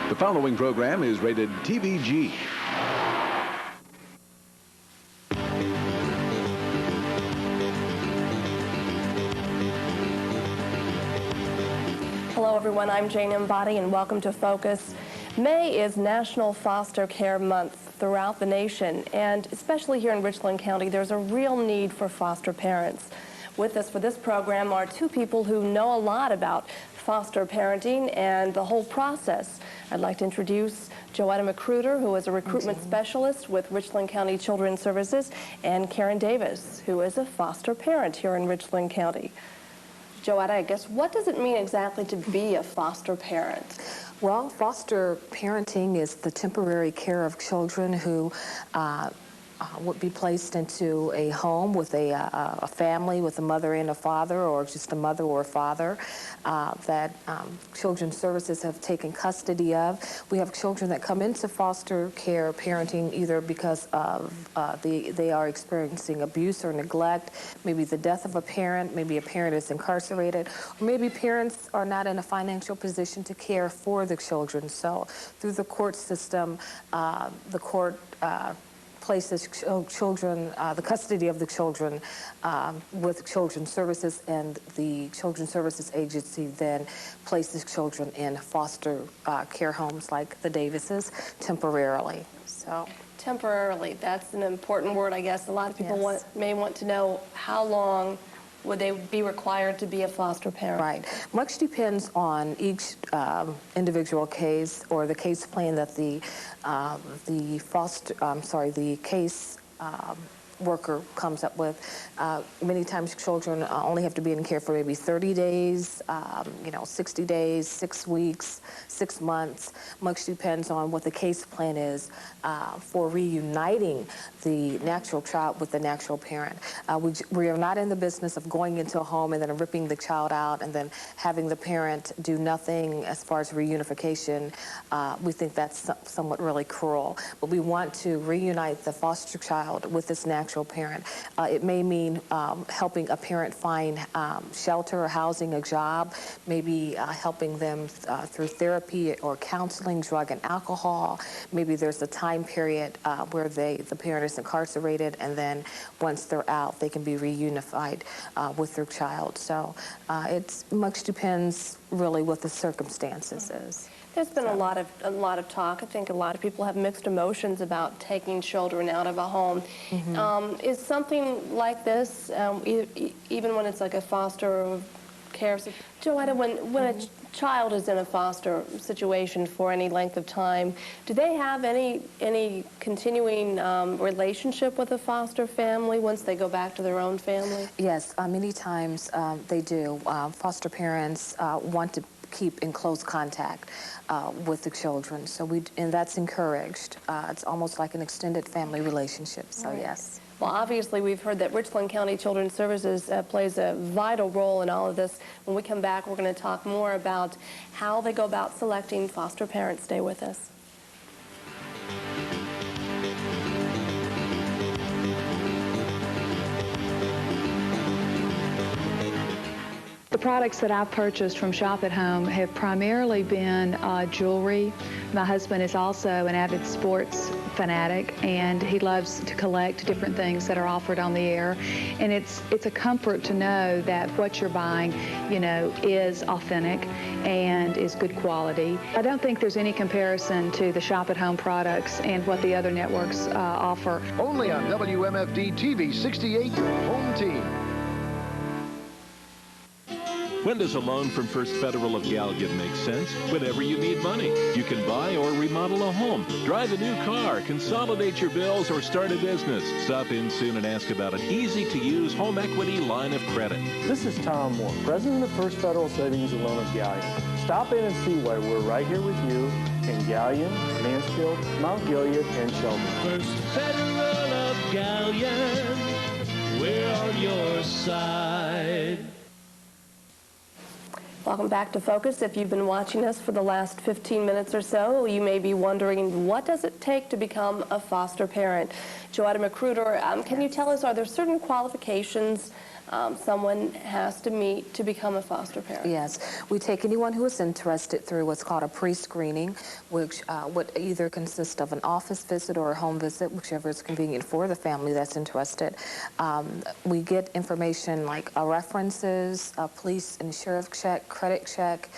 The following program is rated TVG. Hello everyone, I'm Jane Imbody and welcome to Focus. May is National Foster Care Month throughout the nation, and especially here in Richland County, there's a real need for foster parents. With us for this program are two people who know a lot about foster parenting and the whole process. I'd like to introduce Joetta McCruter, who is a recruitment specialist with Richland County Children's Services, and Karen Davis, who is a foster parent here in Richland County. Joetta, I guess, what does it mean exactly to be a foster parent? Well, foster parenting is the temporary care of children who would be placed into a home with a family with a mother and a father, or just a mother or a father that Children's Services have taken custody of. We have children that come into foster care parenting either because of they are experiencing abuse or neglect, maybe the death of a parent, maybe a parent is incarcerated, or maybe parents are not in a financial position to care for the children. So through the court system, the court places children, the custody of the children with Children's Services, and the Children's Services Agency then places children in foster care homes like the Davises temporarily. So temporarily, that's an important word, I guess. A lot of people may want to know how long would they be required to be a foster parent? Right. Much depends on each individual case or the case plan that the case worker comes up with. Many times children only have to be in care for maybe 30 days, 60 days, 6 weeks, 6 months. Much depends on what the case plan is for reuniting the natural child with the natural parent. We are not in the business of going into a home and then ripping the child out and then having the parent do nothing as far as reunification. We think that's somewhat really cruel. But we want to reunite the foster child with this natural parent. It may mean helping a parent find shelter or housing, a job, maybe helping them through therapy or counseling, drug and alcohol. Maybe there's a time period where the parent is incarcerated, and then once they're out, they can be reunified with their child. So it much depends really what the circumstances is. There's been a lot of talk. I think a lot of people have mixed emotions about taking children out of a home. Is something like this, even when it's like a foster care? Joetta, when a child is in a foster situation for any length of time, do they have any continuing relationship with the foster family once they go back to their own family? Yes, many times they do. Foster parents want to keep in close contact with the children, and that's encouraged. It's almost like an extended family relationship, so right. Yes. Well, obviously, we've heard that Richland County Children's Services plays a vital role in all of this. When we come back, we're going to talk more about how they go about selecting foster parents. Stay with us. The products that I've purchased from Shop at Home have primarily been jewelry. My husband is also an avid sports fanatic, and he loves to collect different things that are offered on the air. And it's a comfort to know that what you're buying, is authentic and is good quality. I don't think there's any comparison to the Shop at Home products and what the other networks offer. Only on WMFD TV 68, your home team. When does a loan from First Federal of Galion make sense? Whenever you need money. You can buy or remodel a home, drive a new car, consolidate your bills, or start a business. Stop in soon and ask about an easy-to-use home equity line of credit. This is Tom Moore, President of First Federal Savings and Loan of Galion. Stop in and see why we're right here with you in Galion, Mansfield, Mount Gilead, and Shelby. First Federal of Galion, we're on your side. Welcome back to Focus. If you've been watching us for the last 15 minutes or so, you may be wondering, what does it take to become a foster parent? Joetta McCruter, can you tell us, are there certain qualifications someone has to meet to become a foster parent? Yes, we take anyone who is interested through what's called a pre-screening, which would either consist of an office visit or a home visit, whichever is convenient for the family that's interested. We get information like references, police and sheriff check, credit check.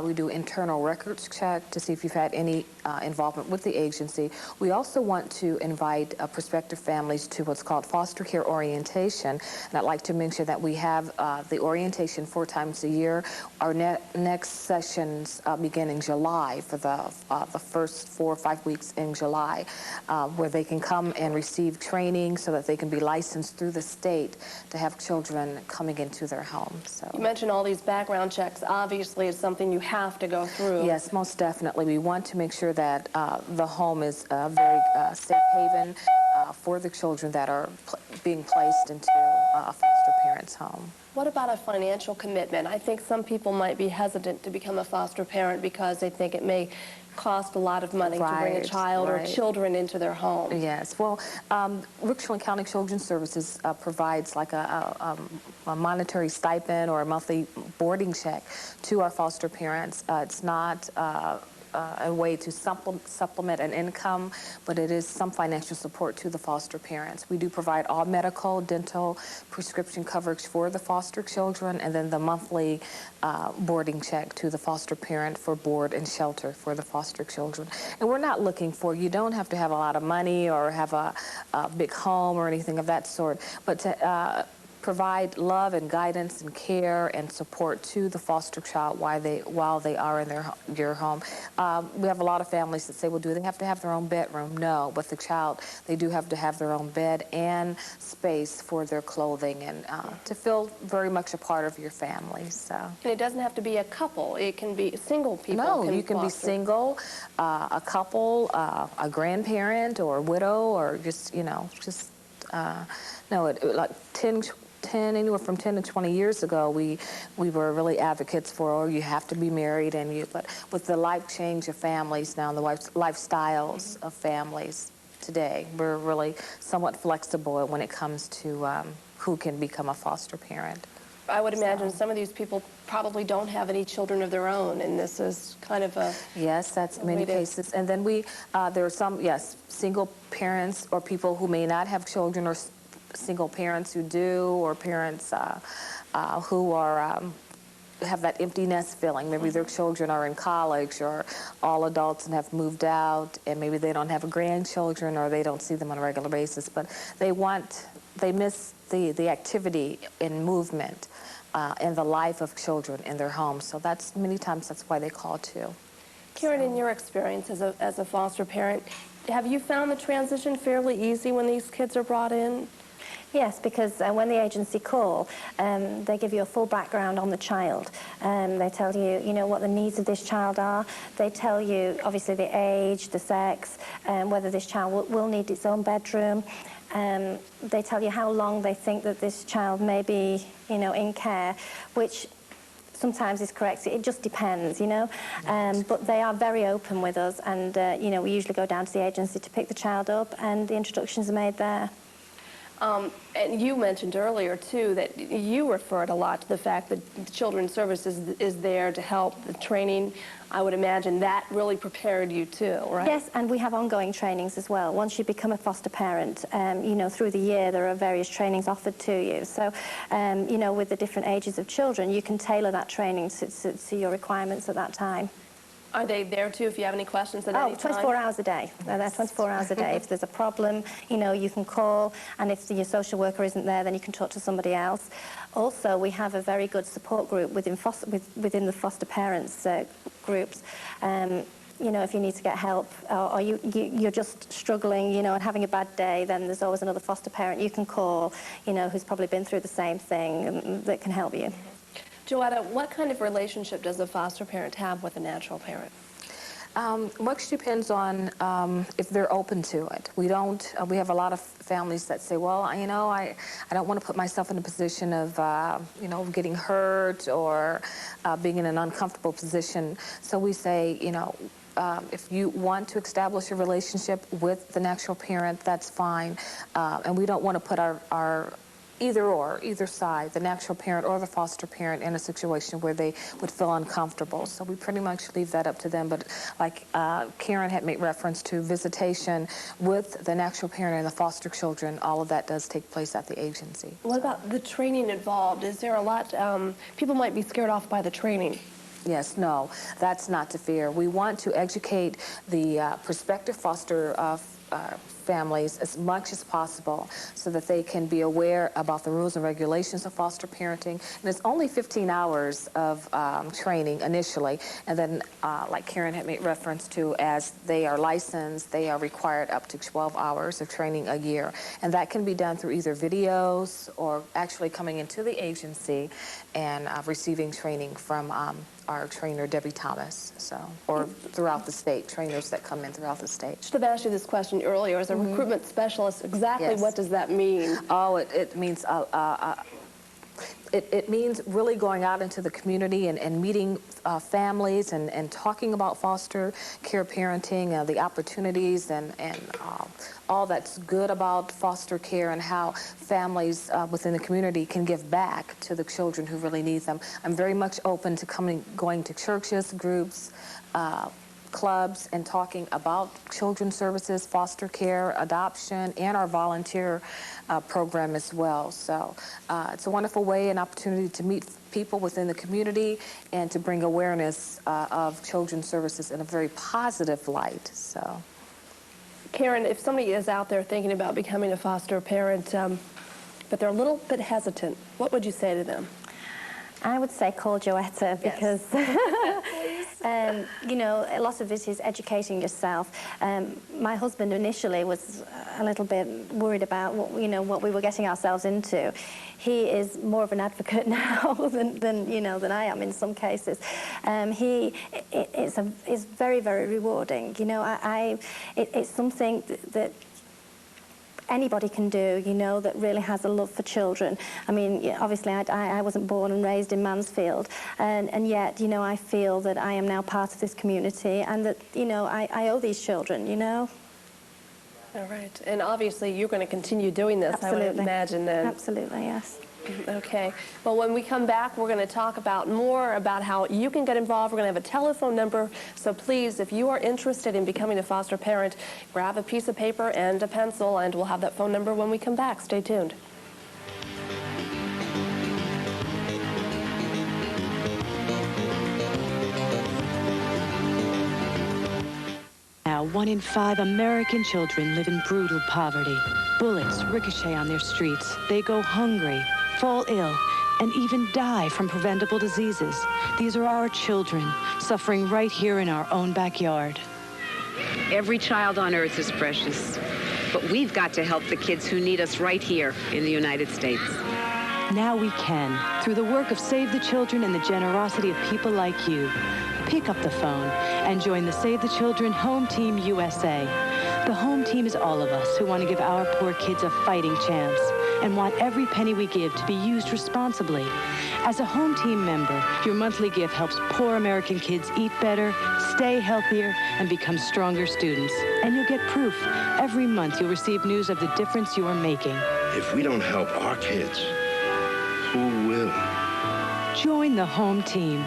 We do internal records check to see if you've had any involvement with the agency. We also want to invite prospective families to what's called foster care orientation, and I'd like to mention that we have the orientation 4 times a year. Our next sessions begin in July for the first 4 or 5 weeks in July, where they can come and receive training so that they can be licensed through the state to have children coming into their home. So you mentioned all these background checks. Obviously, it's something you have to go through. Yes, most definitely. We want to make sure that the home is a very safe haven for the children that are being placed into a foster parent's home. What about a financial commitment? I think some people might be hesitant to become a foster parent because they think it may cost a lot of money to bring a child or children into their home. Yes. Well, Richland County Children's Services provides like a monetary stipend or a monthly boarding check to our foster parents. It's not a way to supplement an income, but it is some financial support to the foster parents. We do provide all medical, dental, prescription coverage for the foster children, and then the monthly boarding check to the foster parent for board and shelter for the foster children. And we're not looking for, you don't have to have a lot of money or have a big home or anything of that sort, but to provide love and guidance and care and support to the foster child while they are in your home. We have a lot of families that say, well, do they have to have their own bedroom? No, but the child, they do have to have their own bed and space for their clothing and to feel very much a part of your family. So. And it doesn't have to be a couple. It can be single people. No, you can be single, a couple, a grandparent or a widow, or just, like 10, anywhere from 10 to 20 years ago, we were really advocates for, oh, you have to be married, but with the life change of families now and the lifestyles of families today, we're really somewhat flexible when it comes to who can become a foster parent. I would imagine some of these people probably don't have any children of their own, and this is kind of a... Yes, that's many cases. And then there are some, yes, single parents or people who may not have children, or single parents who do, or parents who are have that empty nest feeling. Maybe their children are in college or all adults and have moved out, and maybe they don't have grandchildren or they don't see them on a regular basis, but they miss the activity and movement and the life of children in their homes. So many times that's why they call too. Karen, in your experience as a foster parent, have you found the transition fairly easy when these kids are brought in? Yes, because when the agency call, they give you a full background on the child. They tell you, what the needs of this child are. They tell you, obviously, the age, the sex, whether this child will need its own bedroom. They tell you how long they think that this child may be, in care, which sometimes is correct. It just depends, but they are very open with us, and, we usually go down to the agency to pick the child up, and the introductions are made there. And you mentioned earlier, too, that you referred a lot to the fact that Children's Services is there to help the training. I would imagine that really prepared you, too, right? Yes, and we have ongoing trainings as well. Once you become a foster parent, through the year there are various trainings offered to you. So, with the different ages of children, you can tailor that training to your requirements at that time. Are they there, too, if you have any questions at any time? 24 hours a day. They're there 24 hours a day. If there's a problem, you can call, and if your social worker isn't there, then you can talk to somebody else. Also, we have a very good support group within the foster parents groups. If you need to get help, or you're just struggling, and having a bad day, then there's always another foster parent you can call, who's probably been through the same thing, that can help you. Joetta, what kind of relationship does a foster parent have with a natural parent? Much depends on if they're open to it. We have a lot of families that say, well, I don't want to put myself in a position of, getting hurt or being in an uncomfortable position. So we say, if you want to establish a relationship with the natural parent, that's fine. And we don't want to put our either side, the natural parent or the foster parent, in a situation where they would feel uncomfortable. So we pretty much leave that up to them. But like Karen had made reference to, visitation with the natural parent and the foster children, all of that does take place at the agency. What about the training involved? Is there a lot, people might be scared off by the training. Yes, no, that's not to fear. We want to educate the prospective foster families as much as possible so that they can be aware about the rules and regulations of foster parenting. And it's only 15 hours of training initially, and then like Karen had made reference to, as they are licensed, they are required up to 12 hours of training a year. And that can be done through either videos or actually coming into the agency and receiving training from our trainer, Debbie Thomas, or throughout the state, trainers that come in throughout the state. I should have asked you this question earlier. As a recruitment specialist, exactly what does that mean? Oh, it means it means really going out into the community and meeting families and talking about foster care parenting, the opportunities and all that's good about foster care and how families within the community can give back to the children who really need them. I'm very much open to going to churches, groups, clubs, and talking about children's services, foster care, adoption, and our volunteer program as well. So it's a wonderful way and opportunity to meet people within the community and to bring awareness of children's services in a very positive light. So, Karen, if somebody is out there thinking about becoming a foster parent, but they're a little bit hesitant, what would you say to them? I would say call Joetta, because you know, a lot of it is educating yourself. My husband initially was a little bit worried about what we were getting ourselves into. He is more of an advocate now than I am in some cases. It's very, very rewarding. You know, it's something that anybody can do, that really has a love for children. I mean, obviously, I wasn't born and raised in Mansfield, and yet, I feel that I am now part of this community, and that, I owe these children, All right. And obviously, you're going to continue doing this, Absolutely. I would imagine then. Absolutely, yes. Okay. Well, when we come back, we're going to talk more about how you can get involved. We're going to have a telephone number. So please, if you are interested in becoming a foster parent, grab a piece of paper and a pencil, and we'll have that phone number when we come back. Stay tuned. Now, 1 in 5 American children live in brutal poverty. Bullets ricochet on their streets. They go hungry, fall ill, and even die from preventable diseases. These are our children, suffering right here in our own backyard. Every child on earth is precious, but we've got to help the kids who need us right here in the United States. Now we can, through the work of Save the Children and the generosity of people like you. Pick up the phone and join the Save the Children Home Team USA. The home team is all of us who want to give our poor kids a fighting chance and want every penny we give to be used responsibly. As a home team member, your monthly gift helps poor American kids eat better, stay healthier, and become stronger students. And you'll get proof. Every month you'll receive news of the difference you are making. If we don't help our kids, who will? Join the home team.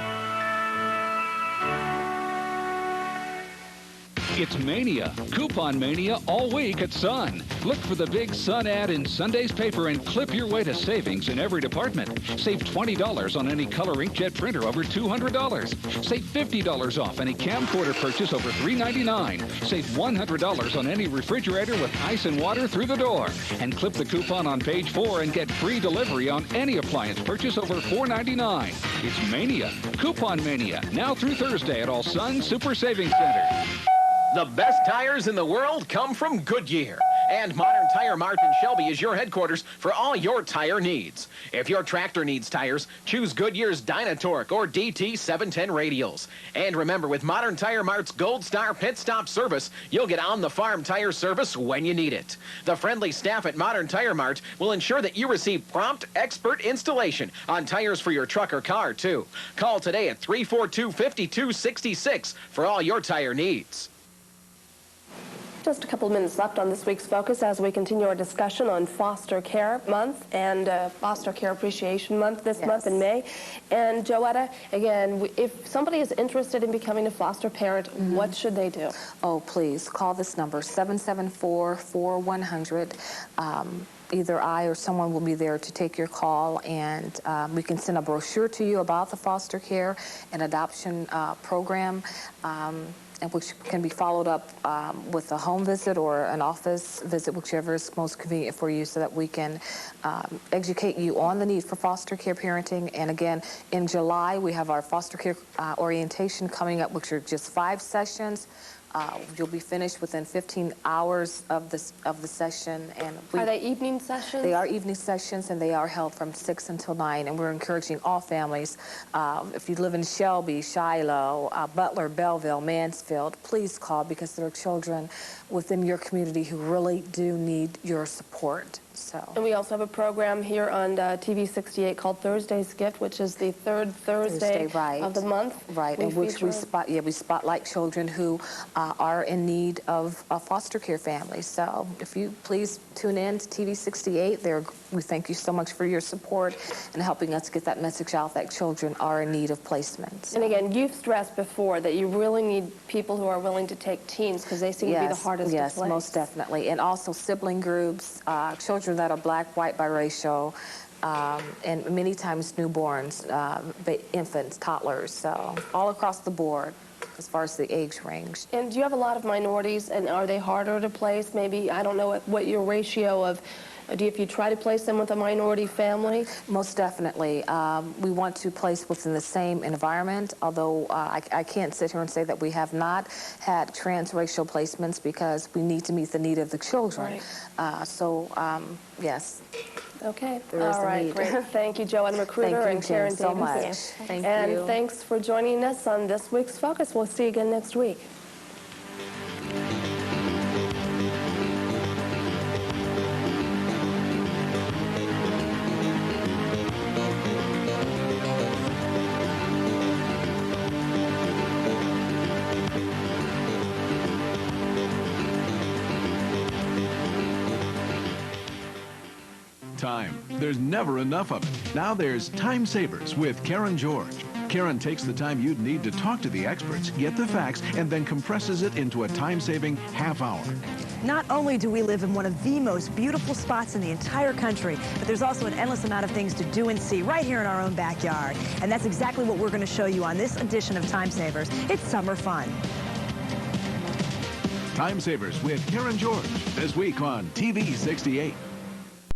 It's Mania, Coupon Mania all week at Sun. Look for the big Sun ad in Sunday's paper and clip your way to savings in every department. Save $20 on any color inkjet printer over $200. Save $50 off any camcorder purchase over $399. Save $100 on any refrigerator with ice and water through the door. And clip the coupon on page 4 and get free delivery on any appliance purchase over $499. It's Mania, Coupon Mania, now through Thursday at all Sun Super Savings Centers. The best tires in the world come from Goodyear. And Modern Tire Mart in Shelby is your headquarters for all your tire needs. If your tractor needs tires, choose Goodyear's Dynatorque or DT710 radials. And remember, with Modern Tire Mart's Gold Star Pit Stop service, you'll get on-the-farm tire service when you need it. The friendly staff at Modern Tire Mart will ensure that you receive prompt, expert installation on tires for your truck or car, too. Call today at 342-5266 for all your tire needs. Just a couple of minutes left on this week's Focus as we continue our discussion on Foster Care Month and Foster Care Appreciation Month this month in May. And Joetta, again, if somebody is interested in becoming a foster parent, what should they do? Oh, please call this number, 774-4100. Either I or someone will be there to take your call, and we can send a brochure to you about the foster care and adoption program, and which can be followed up with a home visit or an office visit, whichever is most convenient for you, so that we can educate you on the need for foster care parenting. And again, in July, we have our foster care orientation coming up, which are just 5 sessions. You'll be finished within 15 hours of the session. And are they evening sessions? They are evening sessions, and they are held from 6 until 9. And we're encouraging all families, if you live in Shelby, Shiloh, Butler, Belleville, Mansfield, please call, because there are children within your community who really do need your support. And we also have a program here on TV 68 called Thursday's Gift, which is the third Thursday of the month. Right, in which we spotlight children who are in need of foster care families. So if you please tune in to TV 68, we thank you so much for your support and helping us get that message out that children are in need of placement. And again, you've stressed before that you really need people who are willing to take teens, because they seem to be the hardest to place. Yes, most definitely. And also sibling groups, children that are black, white, biracial, and many times newborns, infants, toddlers, so all across the board as far as the age range. And do you have a lot of minorities, and are they harder to place? Maybe, I don't know what your ratio of, if you try to place them with a minority family? Most definitely. We want to place within the same environment, although I can't sit here and say that we have not had transracial placements, because we need to meet the need of the children. Right. Yes. Okay. All right. Great. Thank you, Joetta McCruter and Karen so much. Davis. Thank you. And thanks for joining us on this week's Focus. We'll see you again next week. Time. There's never enough of it. Now there's Time Savers with Karen George. Karen takes the time you'd need to talk to the experts, get the facts, and then compresses it into a time-saving half hour. Not only do we live in one of the most beautiful spots in the entire country, but there's also an endless amount of things to do and see right here in our own backyard. And that's exactly what we're going to show you on this edition of Time Savers. It's summer fun. Time Savers with Karen George, this week on TV 68.